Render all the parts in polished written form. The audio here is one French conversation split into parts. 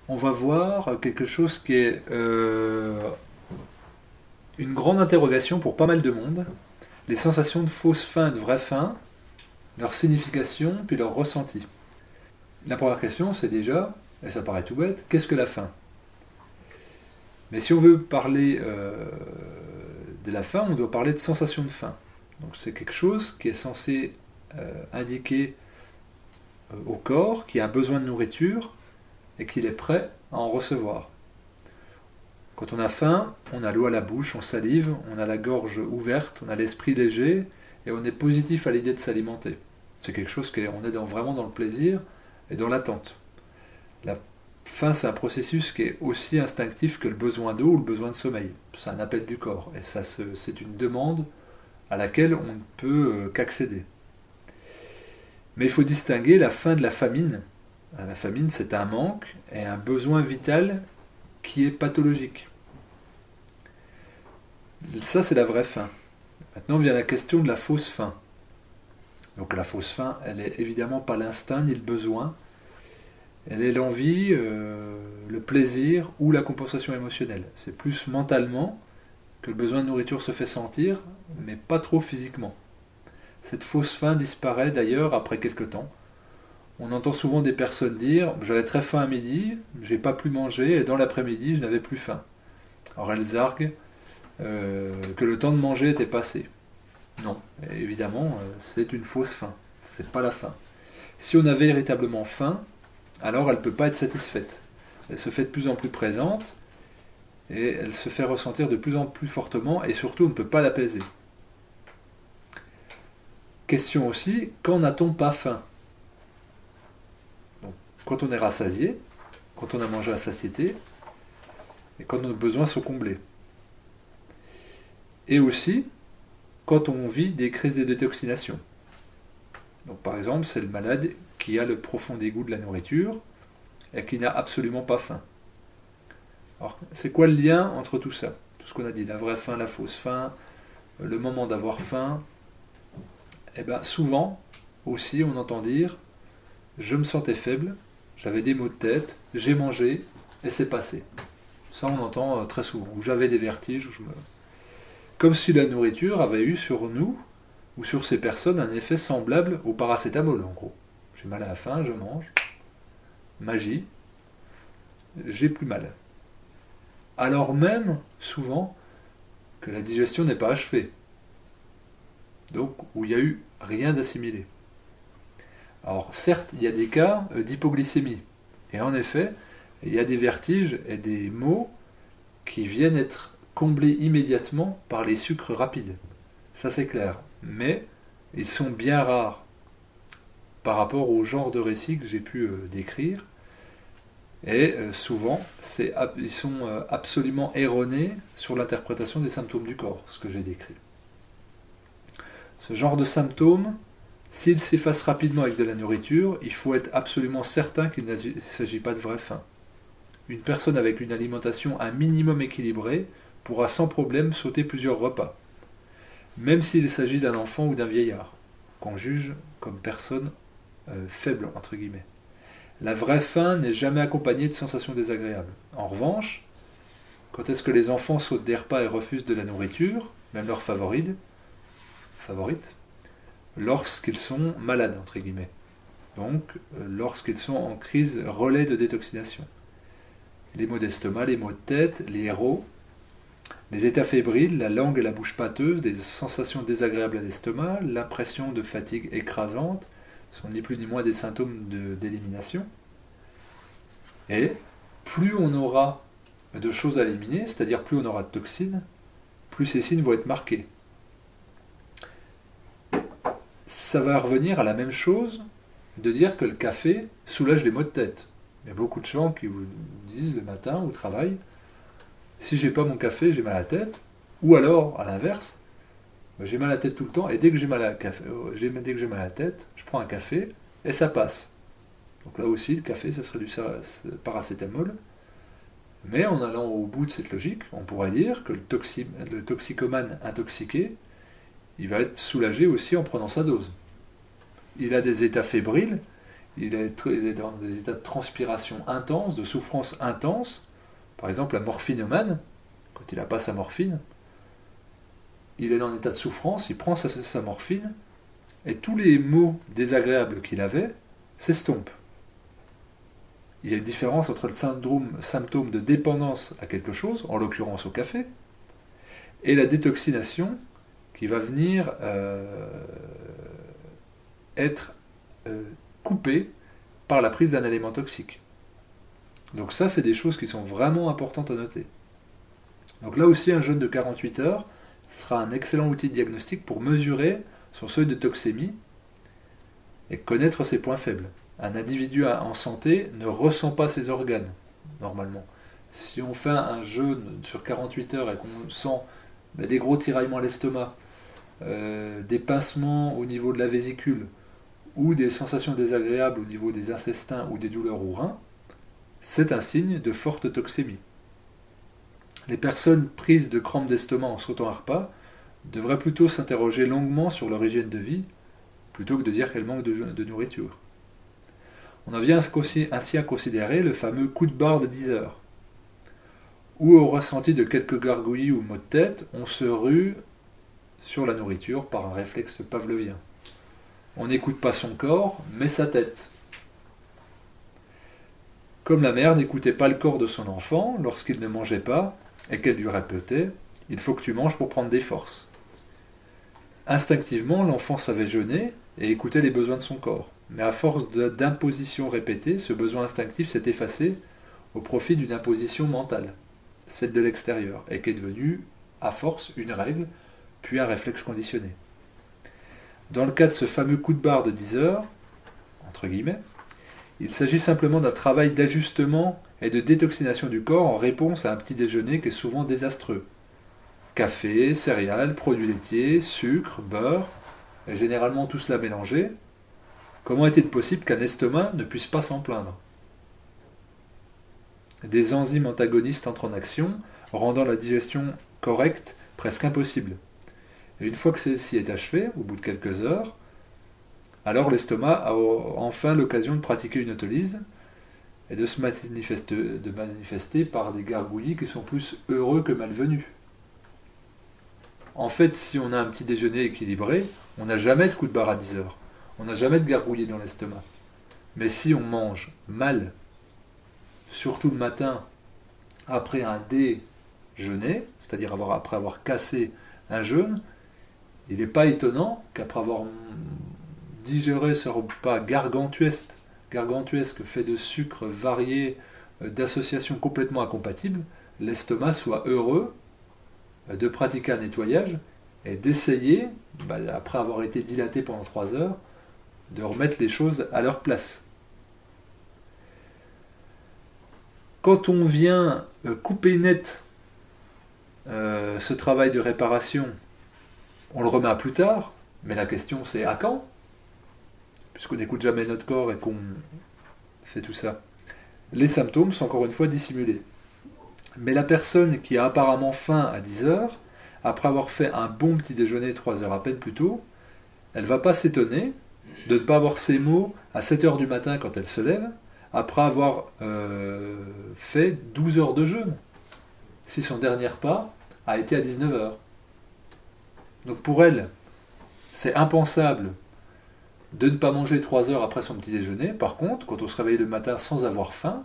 On va voir quelque chose qui est une grande interrogation pour pas mal de monde. Les sensations de fausse faim et de vraie faim, leur signification puis leur ressenti. La première question c'est déjà, et ça paraît tout bête, qu'est-ce que la faim? Mais si on veut parler de la faim, on doit parler de sensation de faim. Donc c'est quelque chose qui est censé indiquer au corps qu'il a un besoin de nourriture et qu'il est prêt à en recevoir. Quand on a faim, on a l'eau à la bouche, on salive, on a la gorge ouverte, on a l'esprit léger et on est positif à l'idée de s'alimenter. C'est quelque chose qu'on est vraiment dans le plaisir et dans l'attente. La faim, c'est un processus qui est aussi instinctif que le besoin d'eau ou le besoin de sommeil. C'est un appel du corps et c'est une demande à laquelle on ne peut qu'accéder. Mais il faut distinguer la faim de la famine. La famine, c'est un manque et un besoin vital qui est pathologique. Ça, c'est la vraie faim. Maintenant vient la question de la fausse faim. Donc la fausse faim, elle est évidemment pas l'instinct ni le besoin. Elle est l'envie, le plaisir ou la compensation émotionnelle. C'est plus mentalement que le besoin de nourriture se fait sentir, mais pas trop physiquement. Cette fausse faim disparaît d'ailleurs après quelque temps. On entend souvent des personnes dire j'avais très faim à midi, j'ai pas pu manger et dans l'après-midi je n'avais plus faim. Alors elles arguent que le temps de manger était passé. Non, évidemment, c'est une fausse faim. C'est pas la faim. Si on a véritablement faim, alors elle ne peut pas être satisfaite. Elle se fait de plus en plus présente et elle se fait ressentir de plus en plus fortement et surtout on ne peut pas l'apaiser. Question aussi, quand n'a-t-on pas faim? Donc, quand on est rassasié, quand on a mangé à satiété et quand nos besoins sont comblés. Et aussi quand on vit des crises de détoxination. Donc, par exemple, c'est le malade qui a le profond dégoût de la nourriture et qui n'a absolument pas faim. Alors, c'est quoi le lien entre tout ça? Tout ce qu'on a dit, la vraie faim, la fausse faim, le moment d'avoir faim. Eh bien, souvent aussi, on entend dire je me sentais faible, j'avais des maux de tête, j'ai mangé et c'est passé. Ça, on entend très souvent. Ou j'avais des vertiges, comme si la nourriture avait eu sur nous ou sur ces personnes un effet semblable au paracétamol, en gros. J'ai mal à la faim, je mange. Magie, j'ai plus mal. Alors même, souvent, que la digestion n'est pas achevée. Donc, où il n'y a eu rien d'assimilé. Alors, certes, il y a des cas d'hypoglycémie. Et en effet, il y a des vertiges et des maux qui viennent être comblés immédiatement par les sucres rapides. Ça, c'est clair. Mais ils sont bien rares par rapport au genre de récit que j'ai pu décrire. Et souvent, ils sont absolument erronés sur l'interprétation des symptômes du corps, ce que j'ai décrit. Ce genre de symptômes, s'ils s'effacent rapidement avec de la nourriture, il faut être absolument certain qu'il ne s'agit pas de vraie faim. Une personne avec une alimentation un minimum équilibrée pourra sans problème sauter plusieurs repas, même s'il s'agit d'un enfant ou d'un vieillard, qu'on juge comme personne faible, entre guillemets. La vraie faim n'est jamais accompagnée de sensations désagréables. En revanche, quand est-ce que les enfants sautent des repas et refusent de la nourriture, même leur favorite, lorsqu'ils sont malades, entre guillemets. Donc, lorsqu'ils sont en crise relais de détoxination. Les maux d'estomac, les maux de tête, les héros, les états fébriles, la langue et la bouche pâteuse, des sensations désagréables à l'estomac, l'impression de fatigue écrasante, sont ni plus ni moins des symptômes d'élimination. Et plus on aura de choses à éliminer, c'est-à-dire plus on aura de toxines, plus ces signes vont être marqués. Ça va revenir à la même chose de dire que le café soulage les maux de tête. Il y a beaucoup de gens qui vous disent le matin au travail, si j'ai pas mon café, j'ai mal à la tête, ou alors, à l'inverse, j'ai mal à la tête tout le temps, et dès que j'ai mal à la tête, je prends un café, et ça passe. Donc là aussi, le café, ça serait du paracétamol. Mais en allant au bout de cette logique, on pourrait dire que le toxicomane intoxiqué, il va être soulagé aussi en prenant sa dose. Il a des états fébriles, il est dans des états de transpiration intense, de souffrance intense. Par exemple, la morphinomane, quand il n'a pas sa morphine, il est dans un état de souffrance, il prend sa morphine, et tous les maux désagréables qu'il avait s'estompent. Il y a une différence entre le symptôme de dépendance à quelque chose, en l'occurrence au café, et la détoxination qui va venir être coupée par la prise d'un élément toxique. Donc ça, c'est des choses qui sont vraiment importantes à noter. Donc là aussi, un jeûne de 48 heures sera un excellent outil de diagnostic pour mesurer son seuil de toxémie et connaître ses points faibles. Un individu en santé ne ressent pas ses organes, normalement. Si on fait un jeûne sur 48 heures et qu'on sent des gros tiraillements à l'estomac, des pincements au niveau de la vésicule, ou des sensations désagréables au niveau des intestins ou des douleurs aux reins, c'est un signe de forte toxémie. Les personnes prises de crampes d'estomac en sautant un repas devraient plutôt s'interroger longuement sur leur hygiène de vie, plutôt que de dire qu'elles manquent de nourriture. On en vient ainsi à considérer le fameux coup de barre de 10 heures, où au ressenti de quelques gargouillis ou maux de tête, on se rue sur la nourriture par un réflexe pavlovien. On n'écoute pas son corps, mais sa tête. Comme la mère n'écoutait pas le corps de son enfant lorsqu'il ne mangeait pas et qu'elle lui répétait « Il faut que tu manges pour prendre des forces ». Instinctivement, l'enfant savait jeûner et écoutait les besoins de son corps. Mais à force d'impositions répétées, ce besoin instinctif s'est effacé au profit d'une imposition mentale, celle de l'extérieur, et qui est devenue, à force, une règle, puis un réflexe conditionné. Dans le cas de ce fameux coup de barre de 10 heures, entre guillemets, il s'agit simplement d'un travail d'ajustement et de détoxination du corps en réponse à un petit déjeuner qui est souvent désastreux. Café, céréales, produits laitiers, sucre, beurre, et généralement tout cela mélangé. Comment est-il possible qu'un estomac ne puisse pas s'en plaindre ? Des enzymes antagonistes entrent en action, rendant la digestion correcte presque impossible. Et une fois que celle-ci est achevée, au bout de quelques heures, alors l'estomac a enfin l'occasion de pratiquer une autolyse et de se manifester par des gargouillis qui sont plus heureux que malvenus. En fait, si on a un petit déjeuner équilibré, on n'a jamais de coup de barre à 10 heures. On n'a jamais de gargouillis dans l'estomac. Mais si on mange mal, surtout le matin, après un déjeuner, c'est-à-dire après avoir cassé un jeûne, il n'est pas étonnant qu'après avoir digéré ce repas gargantuesque fait de sucres variés, d'associations complètement incompatibles, l'estomac soit heureux de pratiquer un nettoyage et d'essayer, après avoir été dilaté pendant 3 heures, de remettre les choses à leur place. Quand on vient couper net ce travail de réparation, on le remet à plus tard, mais la question c'est à quand ? Puisqu'on n'écoute jamais notre corps et qu'on fait tout ça. Les symptômes sont encore une fois dissimulés. Mais la personne qui a apparemment faim à 10 heures, après avoir fait un bon petit déjeuner 3 heures à peine plus tôt, elle ne va pas s'étonner de ne pas avoir ses maux à 7 heures du matin quand elle se lève, après avoir fait 12 heures de jeûne, si son dernier repas a été à 19 heures. Donc pour elle, c'est impensable de ne pas manger 3 heures après son petit déjeuner. Par contre, quand on se réveille le matin sans avoir faim,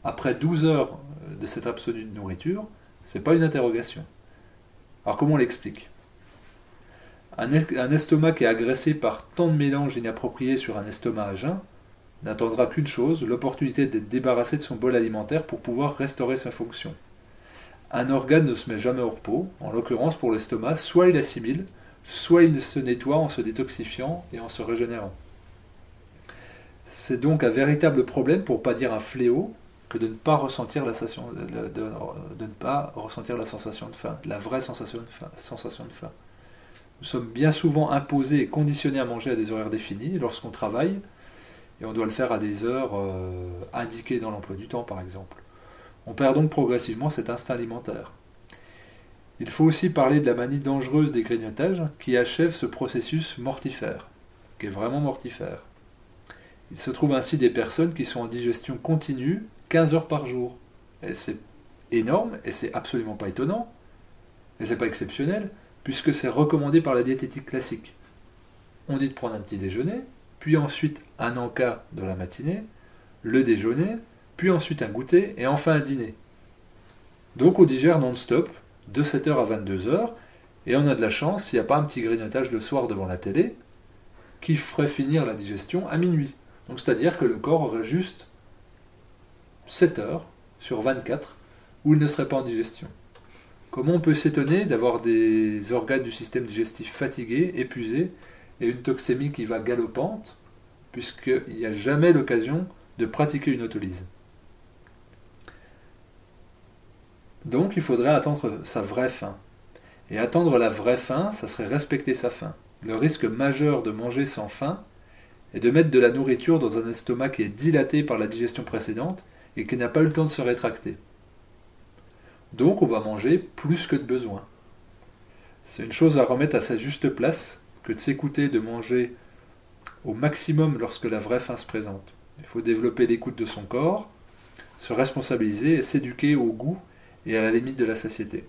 après 12 heures de cette absolue de nourriture, c'est pas une interrogation. Alors comment on l'explique ? Un estomac qui est agressé par tant de mélanges inappropriés sur un estomac à jeun n'attendra qu'une chose, l'opportunité d'être débarrassé de son bol alimentaire pour pouvoir restaurer sa fonction. Un organe ne se met jamais au repos, en l'occurrence pour l'estomac, soit il assimile, soit il se nettoie en se détoxifiant et en se régénérant. C'est donc un véritable problème, pour ne pas dire un fléau, que de ne pas ressentir la sensation de faim, la vraie sensation de faim. Nous sommes bien souvent imposés et conditionnés à manger à des horaires définis lorsqu'on travaille, et on doit le faire à des heures indiquées dans l'emploi du temps, par exemple. On perd donc progressivement cet instinct alimentaire. Il faut aussi parler de la manie dangereuse des grignotages qui achève ce processus mortifère, qui est vraiment mortifère. Il se trouve ainsi des personnes qui sont en digestion continue 15 heures par jour. Et c'est énorme, et c'est absolument pas étonnant, et c'est pas exceptionnel, puisque c'est recommandé par la diététique classique. On dit de prendre un petit déjeuner, puis ensuite un encas de la matinée, le déjeuner, puis ensuite un goûter, et enfin un dîner. Donc on digère non-stop, de 7h à 22h, et on a de la chance s'il n'y a pas un petit grignotage le soir devant la télé, qui ferait finir la digestion à minuit. Donc c'est-à-dire que le corps aurait juste 7 heures sur 24 où il ne serait pas en digestion. Comment on peut s'étonner d'avoir des organes du système digestif fatigués, épuisés, et une toxémie qui va galopante, puisqu'il n'y a jamais l'occasion de pratiquer une autolyse. Donc il faudrait attendre sa vraie faim. Et attendre la vraie faim, ça serait respecter sa faim. Le risque majeur de manger sans faim est de mettre de la nourriture dans un estomac qui est dilaté par la digestion précédente et qui n'a pas eu le temps de se rétracter. Donc on va manger plus que de besoin. C'est une chose à remettre à sa juste place que de s'écouter de manger au maximum lorsque la vraie faim se présente. Il faut développer l'écoute de son corps, se responsabiliser et s'éduquer au goût et à la limite de la satiété.